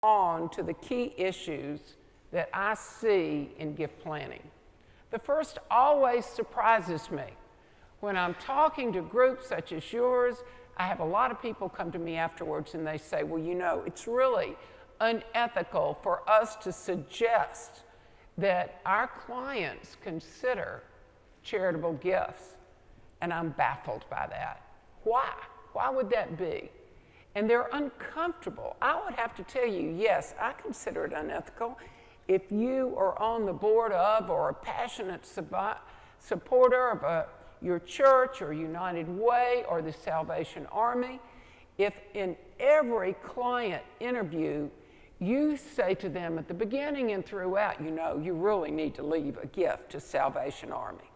on to the key issues that I see in gift planning. The first always surprises me. When I'm talking to groups such as yours, I have a lot of people come to me afterwards and they say, well, you know, it's really unethical for us to suggest that our clients consider charitable gifts. And I'm baffled by that. Why? Why would that be? And they're uncomfortable. I would have to tell you, yes, I consider it unethical. If you are on the board of or a passionate supporter of your church or United Way or the Salvation Army, if in every client interview you say to them at the beginning and throughout, you know, you really need to leave a gift to Salvation Army,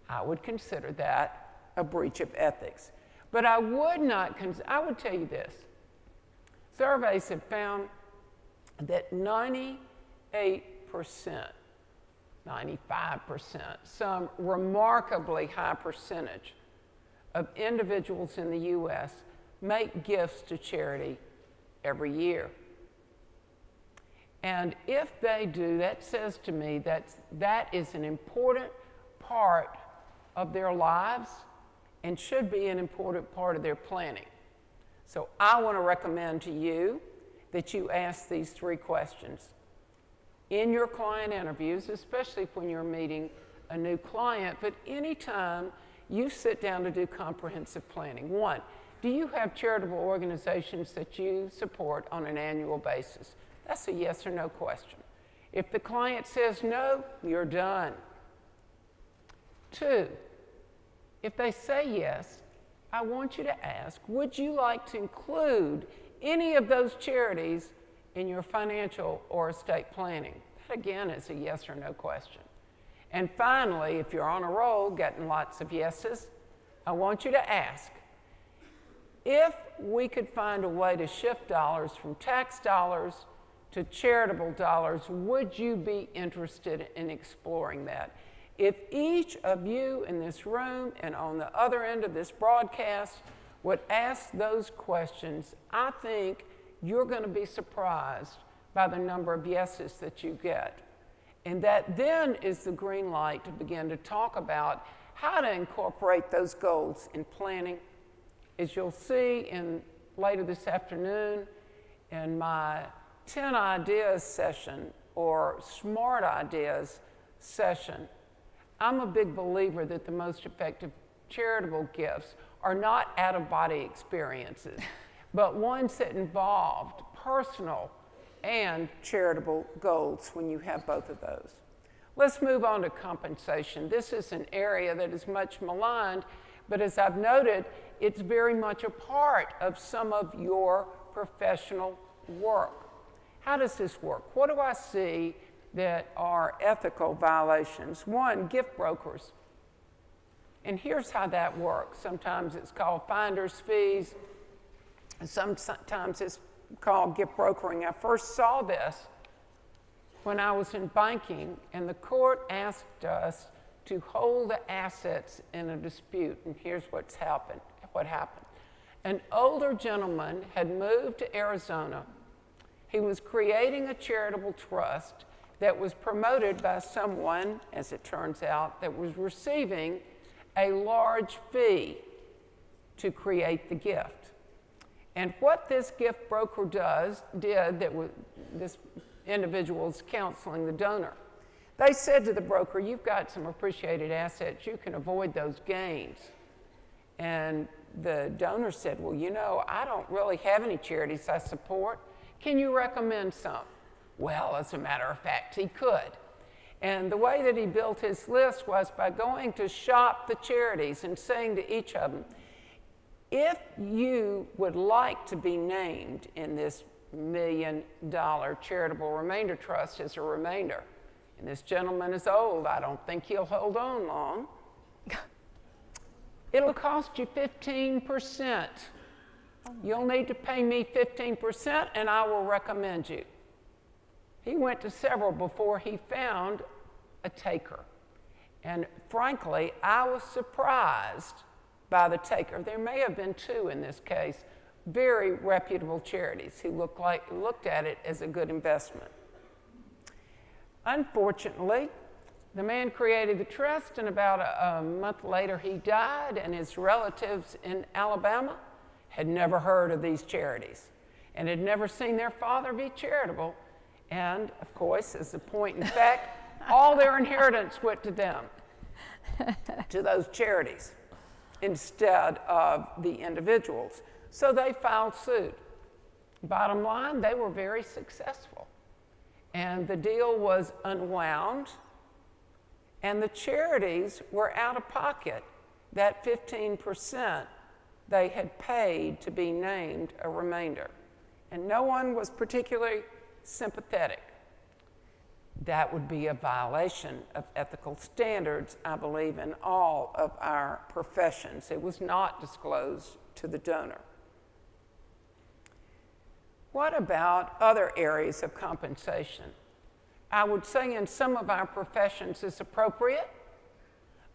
I would consider that a breach of ethics. But I would not, I would tell you this. Surveys have found that 98%, 95%, some remarkably high percentage of individuals in the U.S. make gifts to charity every year. And if they do, that says to me that is an important part of their lives and should be an important part of their planning. So I want to recommend to you that you ask these 3 questions in your client interviews, especially when you're meeting a new client, but anytime you sit down to do comprehensive planning. 1, do you have charitable organizations that you support on an annual basis? That's a yes or no question. If the client says no, you're done. 2, if they say yes, I want you to ask, would you like to include any of those charities in your financial or estate planning? That again is a yes or no question. And finally, if you're on a roll getting lots of yeses, I want you to ask, if we could find a way to shift dollars from tax dollars to charitable dollars, would you be interested in exploring that? If each of you in this room and on the other end of this broadcast would ask those questions, I think you're going to be surprised by the number of yeses that you get. And that then is the green light to begin to talk about how to incorporate those goals in planning. As you'll see later this afternoon in my 10 ideas session or smart ideas session, I'm a big believer that the most effective charitable gifts are not out-of-body experiences, but ones that involved personal and charitable goals when you have both of those. Let's move on to compensation. This is an area that is much maligned, but as I've noted, it's very much a part of some of your professional work. How does this work? What do I see that are ethical violations? 1, gift brokers. And here's how that works. Sometimes it's called finder's fees, and sometimes it's called gift brokering. I first saw this when I was in banking, and the court asked us to hold the assets in a dispute, and here's what happened. An older gentleman had moved to Arizona. He was creating a charitable trust that was promoted by someone, as it turns out, that was receiving a large fee to create the gift. And what this gift broker this individual's counseling the donor. They said to the broker, you've got some appreciated assets, you can avoid those gains. And the donor said, well, you know, I don't really have any charities I support. Can you recommend some? Well, as a matter of fact, he could. And the way that he built his list was by going to shop the charities and saying to each of them, if you would like to be named in this $1 million charitable remainder trust as a remainder, and this gentleman is old, I don't think he'll hold on long, it'll cost you 15%. You'll need to pay me 15% and I will recommend you. He went to several before he found a taker. And frankly, I was surprised by the taker. There may have been 2 in this case, very reputable charities who looked at it as a good investment. Unfortunately, the man created the trust, and about a month later he died, and his relatives in Alabama had never heard of these charities and had never seen their father be charitable. And of course, as a point in fact, all their inheritance went to them, to those charities, instead of the individuals. So they filed suit. Bottom line, they were very successful. And the deal was unwound, and the charities were out of pocket that 15% they had paid to be named a remainder. And no one was particularly sympathetic. That would be a violation of ethical standards, I believe, in all of our professions. It was not disclosed to the donor. What about other areas of compensation? I would say in some of our professions it's appropriate.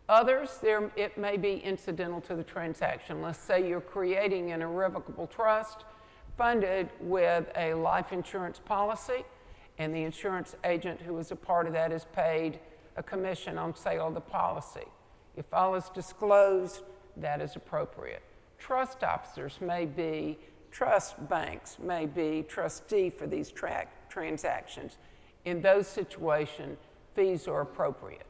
Others, it may be incidental to the transaction. Let's say you're creating an irrevocable trust funded with a life insurance policy, and the insurance agent who is a part of that is paid a commission on sale of the policy. If all is disclosed, that is appropriate. Trust officers may be, trust banks may be trustee for these transactions. In those situations, fees are appropriate.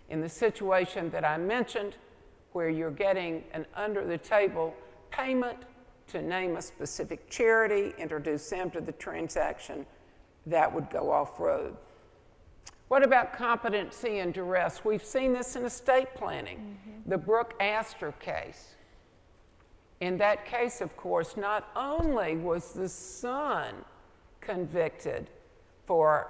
In the situation that I mentioned, where you're getting an under-the-table payment to name a specific charity, introduce them to the transaction, that would go off-road. What about competency and duress? We've seen this in estate planning, the Brooke Astor case. In that case, of course, not only was the son convicted for,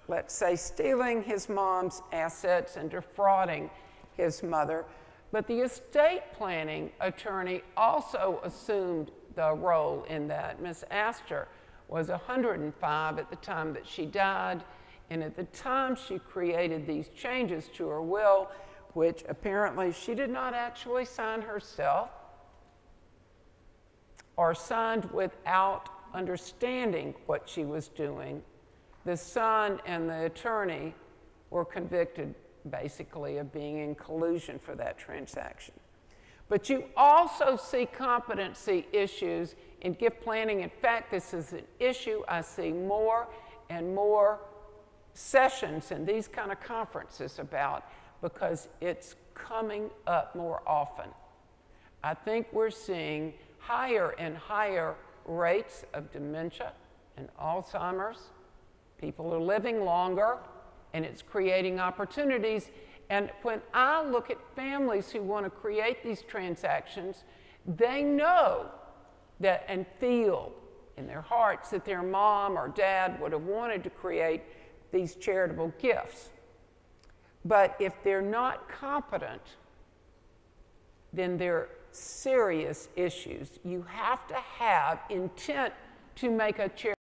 let's say, stealing his mom's assets and defrauding his mother, but the estate planning attorney also assumed the role in that. Miss Astor was 105 at the time that she died, and at the time she created these changes to her will, which apparently she did not actually sign herself, or signed without understanding what she was doing. The son and the attorney were convicted basically of being in collusion for that transaction. But you also see competency issues in gift planning. In fact, this is an issue I see more and more sessions in these kind of conferences about, because it's coming up more often. I think we're seeing higher and higher rates of dementia and Alzheimer's. People are living longer, and it's creating opportunities. And when I look at families who want to create these transactions, they know that and feel in their hearts that their mom or dad would have wanted to create these charitable gifts. But if they're not competent, then there are serious issues. You have to have intent to make a charitable